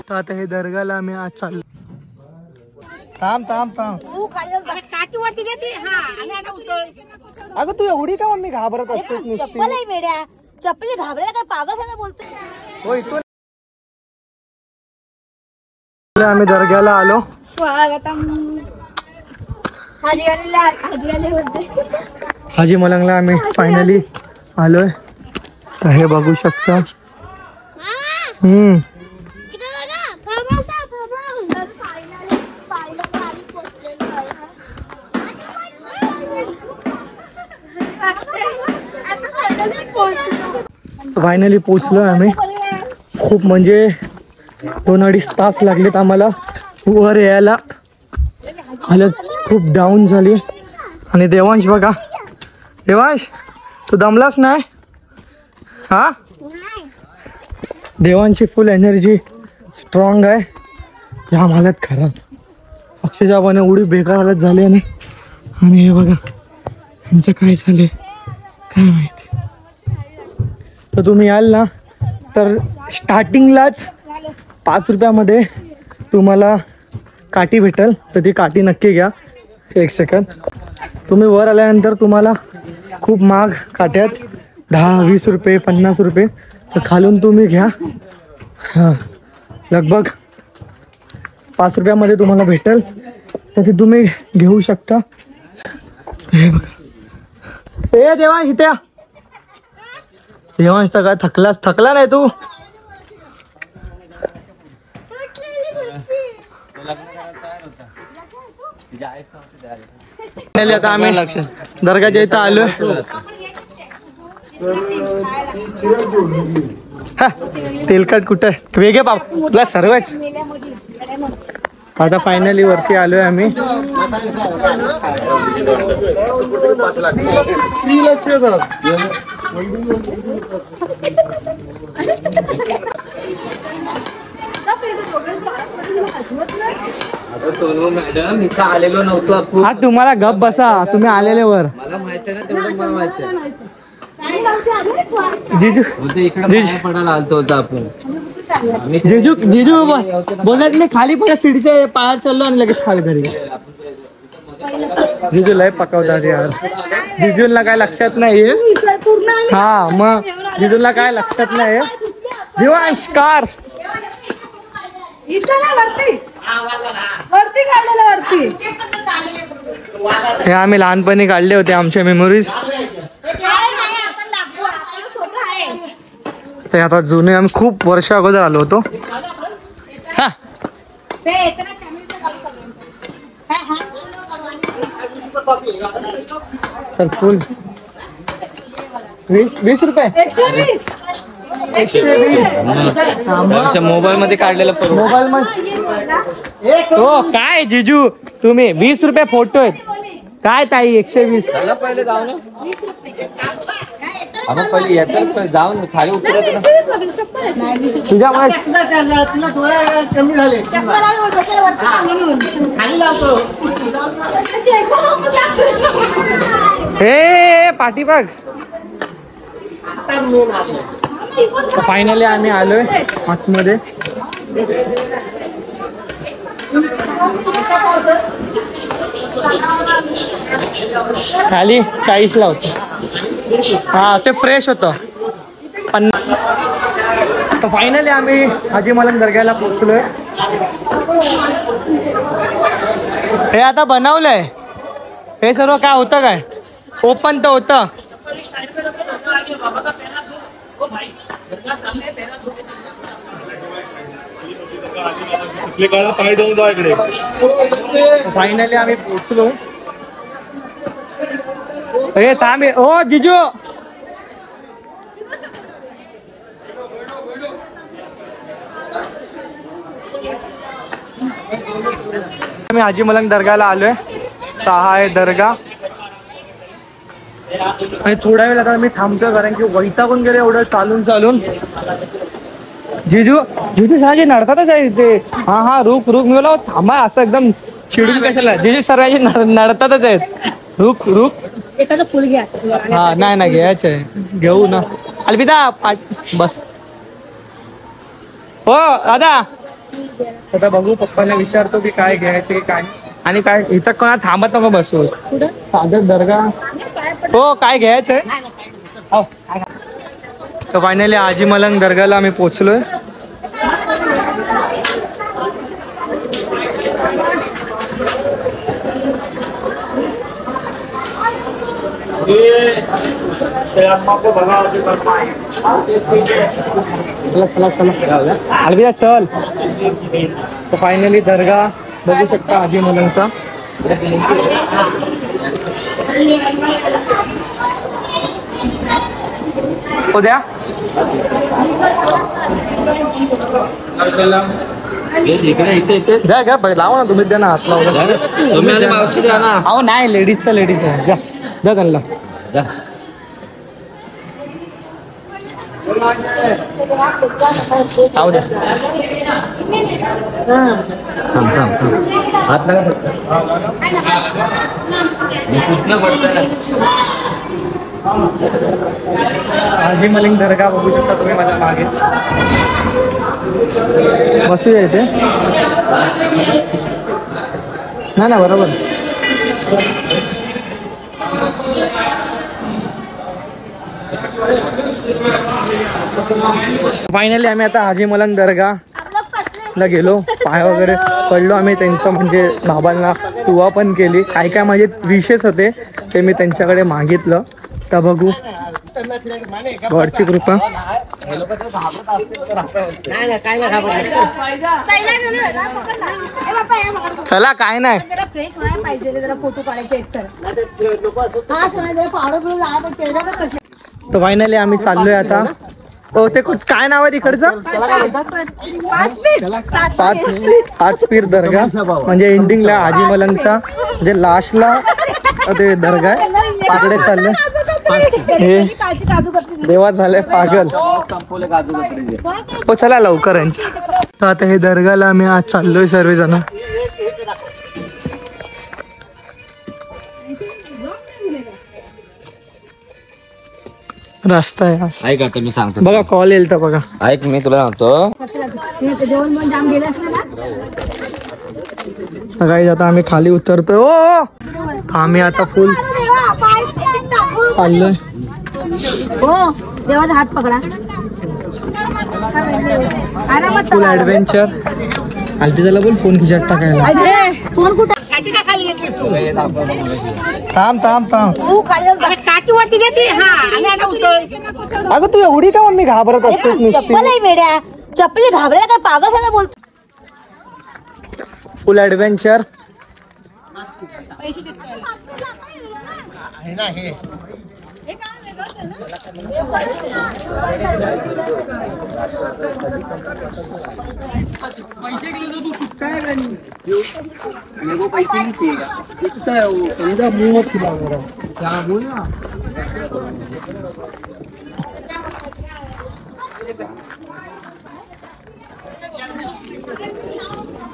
तर आता हे दर्गाला आम्ही आज चाललो. थांब थांब थांब. अगं तू एवढी का मम्मी घाबरत असतेस नुसती? चप्पली घाबरायला काय पागल बोलतोय. हो इथून आम्ही दर्ग्याला आलो. स्वागतम. हाजी मलंगला आम्ही फायनली आलोय. तर हे बघू शकता. फायनली पोचलो आम्ही. खूप म्हणजे 2-2.5 तास लागलेत आम्हाला वर यायला. हालत खूप डाऊन झाली. आणि देवांश बघा. देवांश तू दमलास नाही? हा देवांची फुल एनर्जी स्ट्रॉंग आहे. या हालत खराब अक्षरशः पण एवढी बेकार हालत झाली. आणि हे बघा यांचं काय झाले काय माहिती. तर तुम्ही याल ना तर स्टार्टिंगलाच 5 रुपयामध्ये तुम्हाला काठी भेटेल. तर ती काठी नक्की घ्या. 1 सेकंद. तुम्ही वर आल्यानंतर तुम्हाला खूप महाग काट्यात 10-20 रुपये 50 रुपये. तर खालून तुम्ही घ्या. हां लगभग 5 रुपयामध्ये तुम्हाला भेटेल. तर ती तुम्ही घेऊ शकता. हे बघा. ए देवांश इथे या. देवांश तर काय थकला नाही तू? आता आम्ही दर्गाच्या इथं आलो. तेलकट कुठं वेगळे पाप तुला सर्वच. आता फायनली वरती आलोय आम्ही. मॅडम इथं आलेलो नव्हतो आपण. हा तुम्हाला गप बसा. तुम्ही आलेले वर. मला माहिती आहे ना तेवढं. मला माहिती आहे. जिजू इकडे पडायला आलतो होता आपण. जिजू जिजू बोलत मी खाली पण सीडीच्या पायावर चाललो आणि लगेच खाली घरी. जिजू लय पकवतात यार. जिजूला काय लक्षात नाहीये. हा मग जिजूला काय लक्षात नाहीये. देवांश कार हे आम्ही लहानपणी काढले होते आमच्या मेमोरीज. ते आता जुने आम्ही खूप वर्ष अगोदर आलो होतो. तर फुल 20 रुपये. 120 मोबाईल मध्ये काढलेला मोबाईल मध्ये. हो काय जिजू तुम्ही 20 रुपये फोटो आहेत काय ताई. 120 पहिले जाऊ ना आपण. पहिले येतच पहिले जाऊन खाली उतरत तुझ्यामुळे कमी झाले. हे पाठीबाग. फायनली आम्ही आलोय आतमध्ये. खाली 40 ला होत. हा ते फ्रेश होतं. तर फायनली आम्ही हाजी मलंग दर्ग्याला पोहोचलोय. हे आता बनवलंय. हे सर्व काय होतं काय ओपन तर होतं. फायनली आम्ही पोहोचलो. हे थांब. ओ जिजू मी हाजी मलंग दर्गाला आलोय. तर हा आहे दर्गा. आणि थोड्या वेळ आता मी थांबतोय कारण की वैतागून गेले एवढं चालून चालून. जिजू जिजू साजे नडतातच आहे ते. हा हा रुक रुक. मी बोला थांबा असं एकदम चिडून कशाला. जिजू सर्वांचे नडतातच आहेत. रुक रुक. एखादं फुल घ्या. हा नाही घ्यायचं आहे. घेऊ ना अलविदा बस. हो दादा आता बघू, पप्पाला विचारतो की काय घ्यायचं की काय आणि काय. इथं कोणा थांबत नको बसू. सादर दर्गा हो काय घ्यायचंय. तर फायनली हाजी मलंग दर्गाला आम्ही पोचलोय. चला चला चला अलविदा चल. तर फायनली दर्गा बघू शकता हाजी मलंगचा. उद्या द्या घ्या लावा ना तुम्ही, द्या ना हात लावला. मावशी द्या ना. अहो नाही, लेडीज आहे. द्या द्या त्यांना. आऊ द्या. हात लागा फक्त. हाजी मलिंग दर्गा बघू शकता तुम्ही माझ्या मागे. बसूया इथे. नाही ना बरोबर. फायनली आम्ही आता हाजी मलंग दर्गा ला गेलो. पाय वगैरे पडलो आम्ही त्यांचं, म्हणजे बाबांना दुआ पण केली. काय काय माझे विशेष होते ते मी त्यांच्याकडे मागितलं. तर बघू गॉडची कृपा. चला काय नाही. जरा फ्रेश व्हायला पाहिजे, जरा फोटो काढायचे एकतर. हा सोना जरा पावडर बिवडर लावा, पण चेहरा पण कशा. तर फायनली आम्ही चाललोय आता. हो ते काय नाव आहे तिकडचं. पाच पीर दर्गा, म्हणजे एंडिंगला हाजी मलंगचा म्हणजे लास्टला ते दर्गा आहे. पाकडे चालले हे देवा झाले पागल. हो चला लवकर यांच्या. तर आता हे दर्गाला आम्ही आज चाललोय सर्वजण. रस्ता आहे ऐक आता मी सांगतो बघा, कॉल येईल तर बघा. ऐक मी तुला सांगतो. जेवण पण जाम गेलं असलं ना. काही आता आम्ही खाली उतरतोय. हो आम्ही आता फुल चाललोय. हो देवाचा हात पकडा. आरामात फुल ऍडव्हेंचर. अल्पिताला बोल फोन खिशात टाकायला. फोन कुठे थांब थांब थांब. तू खाली काठी वरती घेते. हा आम्ही आता उतर. अगं तू एवढी का मम्मी घाबरत असतेस नुसती. चप्पल आहे वेड्या, चप्पली घाबरायला काय पागल आहे बोलतो. फुल ऍडव्हेंचर.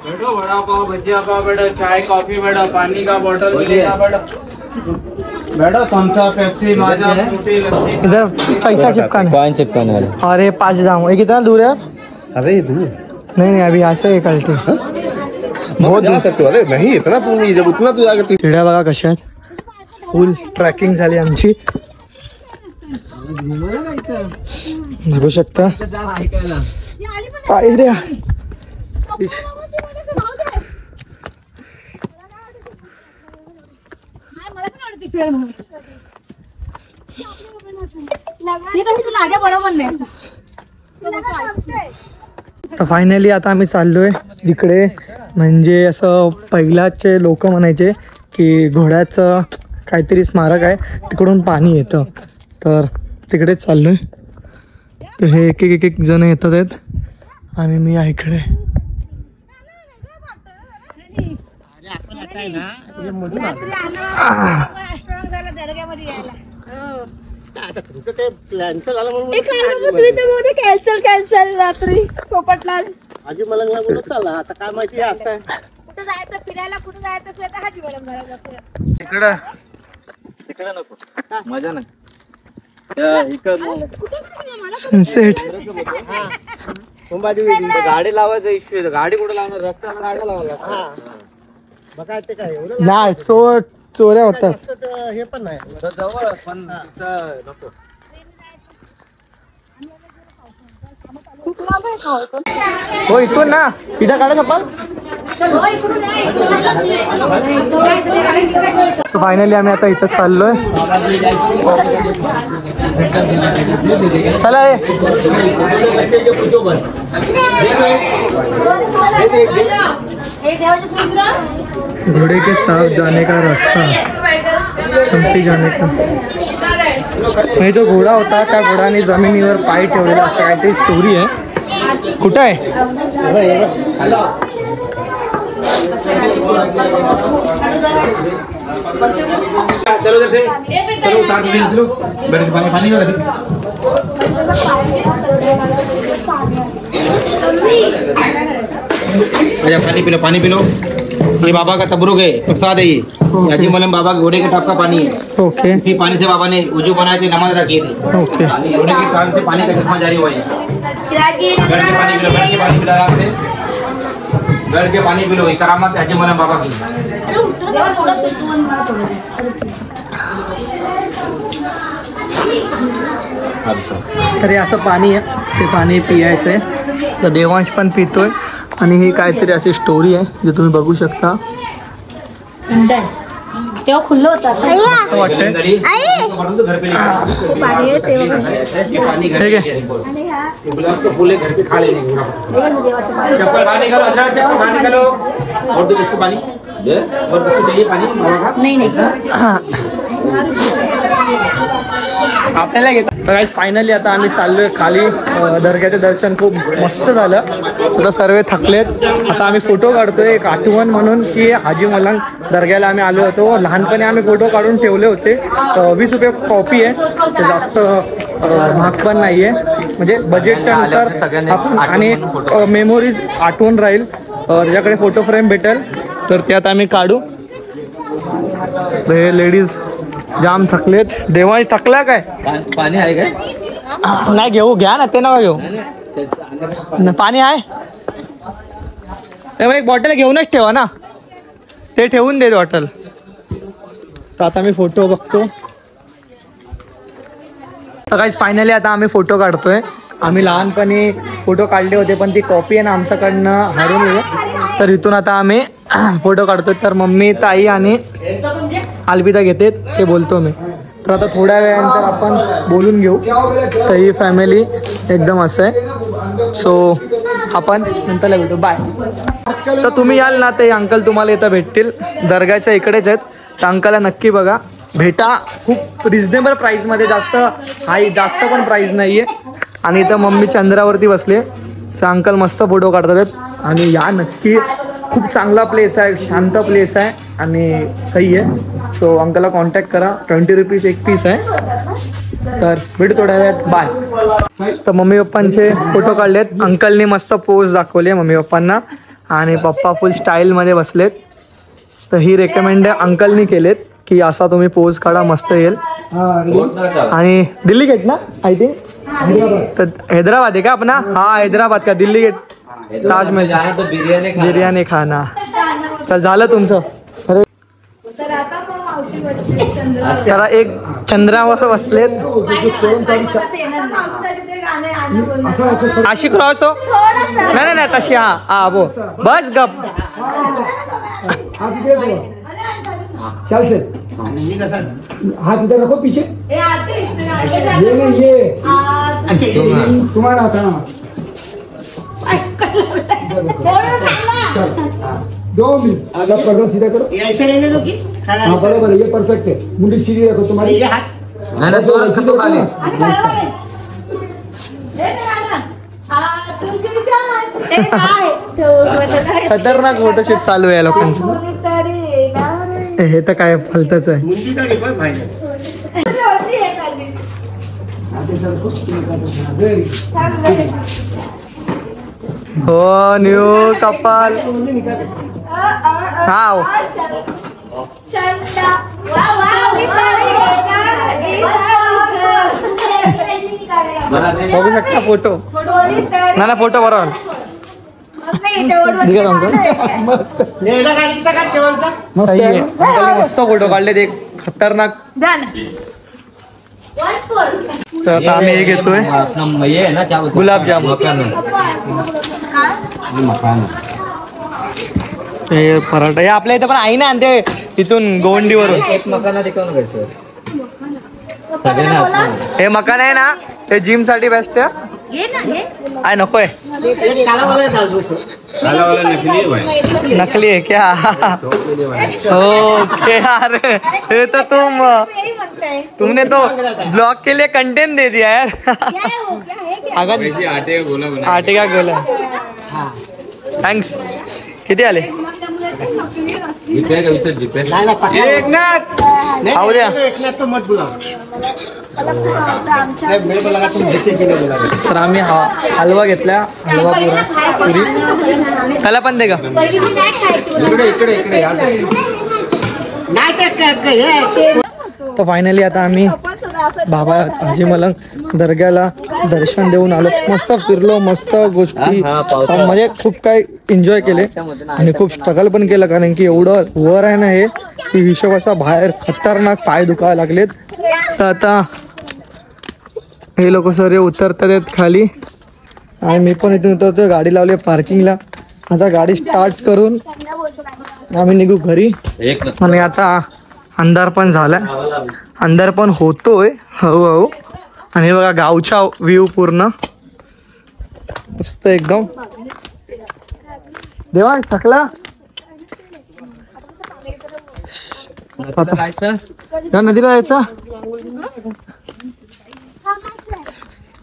बैठो, वड़ा पाव भजिया पाव बैठो, चाय कॉफी बैठो, पानी का बोतल मिलेगा बैठो, बैठो थम्स अप पेप्सी माजा फ्रूटी लस्सी. इधर पैसा चिपकाना. कॉइन चिपकाने वाला. अरे 5 दाम. ये कितना दूर है. अरे दूर नहीं अभी यहाँ से एक अल्टी. बहुत जा सकते हो. अरे नहीं इतना दूर नहीं, जब उतना दूर आगे. चिड्या बघा कशा आहेत. फुल ट्रॅकिंग झाली आमची. बघू शकता पायऱ्या. बरोबर नाही. तर फायनली आता आम्ही चाललोय जिकडे, म्हणजे असं पहिलाचे लोक म्हणायचे की घोड्याचं काहीतरी स्मारक आहे, तिकडून पाणी येतं. तर तिकडेच चाललोय. तर हे एक एक जण येतात आहेत आणि मी आहे इकडे. कॅन्सल रात्री पोपटलाल हाजी मलंगला बोलत चालला. आता काय माहिती आता कुठं जायचं फिरायला, कुठं जायचं असलं तर हाजी मलंग भरायला. इकडं तिकडे नको, मजा नाही. सनसेट. गाडी लावायचा इश्यू आहे. गाडी कुठे लावणार? रस्त्याला गाडी लावायला. नाही चोऱ्या होतात. हे पण नाही तर जवळ पण तिथं नको. खूप लांब आहे का होतं? हो इथून ना इथं काढा चप्पल. फायनली आम्ही आता इथं चाललोय. चला घोड़े के साथ जाने का रास्ता, चंपी जाने का. हे जो घोडा होता त्या घोड्याने जमिनीवर पाय ठेवलेला असं काहीतरी स्टोरी आहे. कुठं आहे? चलो उधर से चलो उतार प्लीज लो बैठ के पानी दो अच्छा पानी पी लो ये बाबा का तबरुक है प्रसाद है ये हाजी मलम बाबा के घोड़े के टाप का पानी है ओके इसी पानी से बाबा ने वजू बनाए थे नमाज अदा किए थे ओके. घोड़े के कान से पानी का चश्मा जारी हुआ है बैठ के पानी पी लो आराम से बैठ के पानी पी लो ये करामत है हाजी मलम बाबा की तर हे असं पाणी आहे, ते पाणी पियायचं आहे. तर देवांश पण पितोय आणि ही काहीतरी अशी स्टोरी आहे जे तुम्ही बघू शकता. तेव्हा खुल्लं होतं आता. असं वाटतंय. घर पे पाणी आहे तेव्हा पानी घर ठीक है. ये गुलाब के फूल है घर पे खा लेने देवाचं पाणी. चप्पल बाहर निकालो अजरा चप्पल बाहर निकालो और दो किसको पानी और किसको चाहिए पानी बाबा का नाही नाही आपल्याला घेत. तर फायनली आता आम्ही चाललोय खाली. दर्ग्याचे दर्शन खूप मस्त झालं. आता सर्व थकलेत. आता आम्ही फोटो काढतोय एक आठवण म्हणून की हाजी मलंग दर्ग्याला आम्ही आलो होतो. लहानपणी आम्ही फोटो काढून ठेवले होते. 20 रुपये कॉपी आहे. ते जास्त महाग पण नाही आहे म्हणजे बजेटच्या नुसार आपण. आणि मेमोरीज आठवण राहील. त्याच्याकडे फोटो फ्रेम भेटेल तर त्यात आम्ही काढू. हे लेडीज जाम थकलेत. देवांश थकला काय? पाणी आहे काय? नाही घेऊ घ्या ना ते नका घेऊ. पाणी आहे तेव्हा एक बॉटल घेऊनच ठेवा ना. ते ठेवून दे बॉटल. तर आता मी फोटो बघतो. तर काहीच फायनली आता आम्ही फोटो काढतोय. आम्ही लहानपणी फोटो काढले होते पण ती कॉपी आहे ना आमच्याकडनं हरून गेली. तर इथून आता आम्ही फोटो काढतोय. तर मम्मी ताई आणि अलविदा घेते ते बोलतो मी. तर आता थोड्या वेळानंतर आपण बोलून घेऊ. तर ही फॅमिली एकदम असं आहे. सो आपण नंतरला भेटू. बाय. तर तुम्ही याल ना ते अंकल तुम्हाला इथं भेटतील. दर्ग्याच्या इकडेच आहेत. तर अंकलला नक्की बघा भेटा. खूप रिजनेबल प्राईसमध्ये. जास्त पण प्राईस नाही आहे. आणि इथं मम्मी चंद्रावरती बसले. तर अंकल मस्त फोटो काढतात आणि या नक्की. खूप चांगला प्लेस आहे. शांत प्लेस आहे आणि सही आहे. सो अंकलला कॉन्टॅक्ट करा. 20 रुपीज एक पीस आहे. तर भेटू थोड्या वेळात. बाय. तर मम्मी पप्पांचे फोटो काढलेत. अंकलने मस्त पोज दाखवली आहे मम्मी पप्पांना आणि पप्पा फुल स्टाईलमध्ये बसलेत. तर ही रेकमेंड अंकलनी केलेत की असा तुम्ही पोज काढा मस्त येईल. आणि दिल्ली गेट ना आय थिंक. तर हैदराबाद आहे का आपण? हा हैदराबाद का दिल्ली गेट ताजमहल तो बिर्याणी खाना. चल झालं तुमचं. अरे जरा एक चंद्रावर बसलेत. अशी क्रॉस हो. नाही नाही तशी. हा बो बस गप. चल से हाथ इधर रखो पीछे. ये नहीं ये तुम्हारा था. चल 2 मिनट आधा पर्दा सीधा करो. ऐसे रहने दो कि हाँ बराबर ये परफेक्ट है. मुंडी सीधी रखो तुम्हारी. ये हाथ खतरनाक फोटोशूट चालू आहे लोकांचं. हे तर काय फलतच आहे. मुंडी का देखो भाई हो न्यू कपाल. हा बघू शकता फोटो ना फोटो बरोबर मस्त फोटो काढले ते खतरनाक. तर आता आम्ही हे घेतोय ये है ना क्या बोलते हैं? गुलाबजाम. हे पराठा हे आपल्या इथे पण आहे ना आणते इथून गोवंडीवरून. एक मकाना दिखाओ ना कैसे सगळ्यांना हे मकान आहे ना हे जिम साठी बेस्ट आहे. आय नकोय नकली है क्या? ओके यार ये तो तुमने तो ब्लॉग के लिए कंटेंट दे दिया यार. आटे का गोला थँक्स. किती आले? खाऊ द्या. तर आम्ही हलवा घेतला. हलवा पुरी त्याला पण दे का? तर फायनली आता आम्ही बाबा हाजी मलंग दर्ग्याला दर्शन देऊन आलो. मस्त फिरलो, मस्त गोष्टी म्हणजे खूप काही एन्जॉय केले आणि खूप स्ट्रगल पण केलं कारण की एवढं वर आहे ना हे की हिशोबाचा बाहेर खतरनाक पाय दुखायला लागलेत. तर आता हे लोक सर उतरतात आहेत खाली आणि मी पण इथून उतरतोय. गाडी लावली पार्किंगला. आता गाडी स्टार्ट करून आम्ही निघू घरी. आणि आता अंधार पण झालाय, अंधार पण होतोय हळूहळू. आणि बघा गावचा व्ह्यू पूर्ण मस्त एकदम. देवा थकला नदीला जायचं.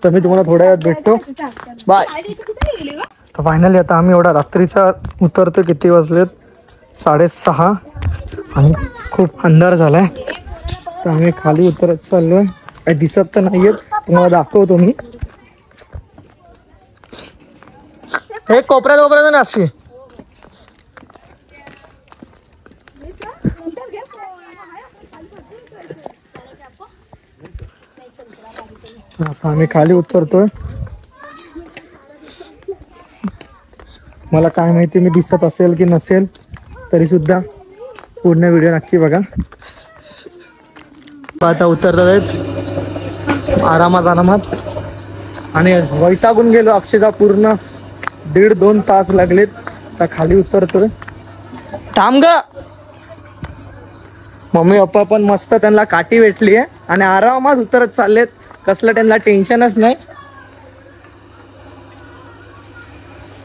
तर मी तुम्हाला थोड्या वेळात भेटतो. बाय. तर फायनली आता आम्ही एवढा रात्रीचा उतरतो. किती वाजलेत? 6:30 आणि खूप अंधार झालाय. तर आम्ही खाली उतरत चाललोय. काही दिसत तर नाहीयेत, तुम्हाला दाखवतो मी. हे कोपऱ्यात नाशी. आता आम्ही खाली उतरतोय. मला काय माहिती मी दिसत असेल की नसेल, तरी सुद्धा पूर्ण व्हिडिओ नक्की बघा. आता उतरतात आहेत आरामात आणि वैतागून गेलो. अक्षरशः पूर्ण 1.5-2 तास लागलेत. आता खाली उतरतोय. थांब ग. मम्मी पप्पा पण मस्त त्यांना काठी भेटली आहे आणि आरामात उतरत चाललेत. कसलं त्यांना टेन्शनच नाही.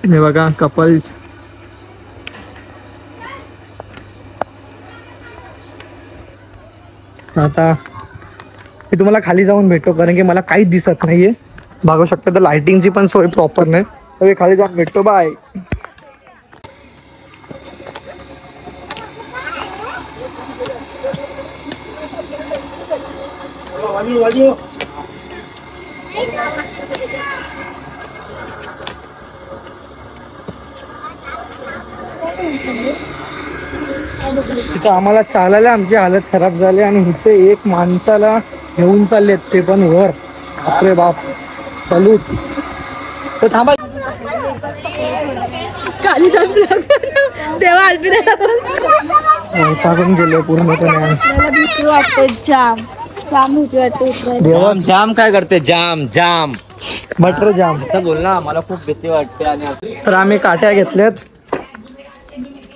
हे बघा कपल. आता मी तुम्हाला खाली जाऊन भेटतो कारण की मला काहीच दिसत नाहीये. बघू शकता तर लाइटिंगची पण सोय प्रॉपर नाही. तर खाली जाऊन भेटतो. बाय. तिथं आम्हाला चालायला आमची हालत खराब झाली आणि इथे एक माणसाला घेऊन चाललेत ते पण वर. बापरे बाप. सलूट. तर थांबा. खाली जाऊन तेव्हा टाकून गेलो पूर्णपणे. देवा जाम काय करते? जाम जाम बटर जाम असं बोल ना. मला खूप भीती वाटते. आणि तर आम्ही काट्या घेतल्यात.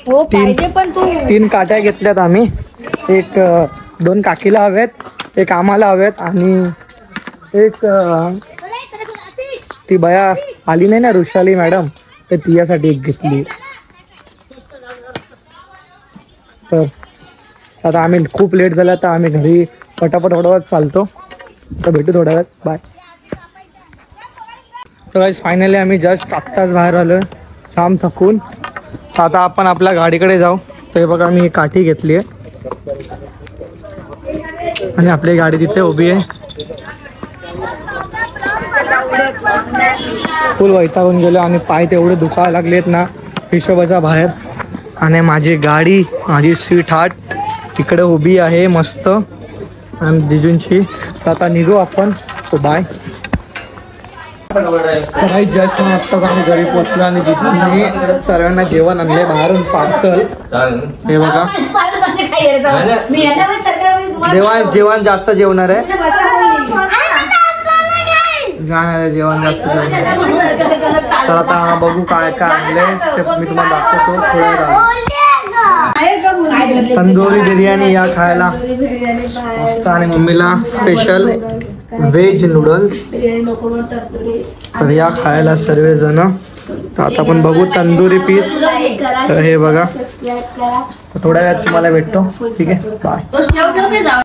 हो पाहिजे पण तू 3 काट्या घेतल्यात आम्ही. 2 काकीला हव्यात, 1 आम्हाला हव्यात आणि 1 ती बया आली नाही ना ऋषाली मॅडम, तर तिच्यासाठी 1 घेतली. तर आता आम्ही खूप लेट झाला तर आम्ही घरी पटापट चालतो. तर भेटू थोड्या वेळात. बाय. तर गाईस फायनली आम्ही जस्ट आत्ताच बाहेर आलो जाम थकून. आता आपण आपल्या गाडीकडे जाऊ. तर हे बघा मी काठी घेतली आहे आणि आपली गाडी तिथे उभी आहे. फुल वैतागून गेलो आणि पाय तेवढे दुखायला लागलेत ना हिशोबाच्या बाहेर. आणि माझी गाडी, माझी सीट हाट तिकडे उभी आहे मस्त आणि जिजूंची. तर आता निघू आपण. So bye. काही जस्ट आत्ता आम्ही घरी पोहोचलो आणि जिथे सर्वांना जेवण आणले बाहेरून पार्सल. हे बघा मी यांना पण सरकार देवांश जेवण जास्त जेवणार आहे. जेवण जास्त जेवणार आहे. तर आता बघू काय काय आणले ते मी तुम्हाला दाखवतो थोड्या वेळात. तंदुरी बिर्याणी या खायला मस्त आणि मम्मीला स्पेशल व्हेज नूडल्स. तर या खायला सर्वजण. तर आता आपण बघू तंदुरी पीस. तर हे बघा तर थोड्या वेळात तुम्हाला भेटतो. ठीक आहे बाय.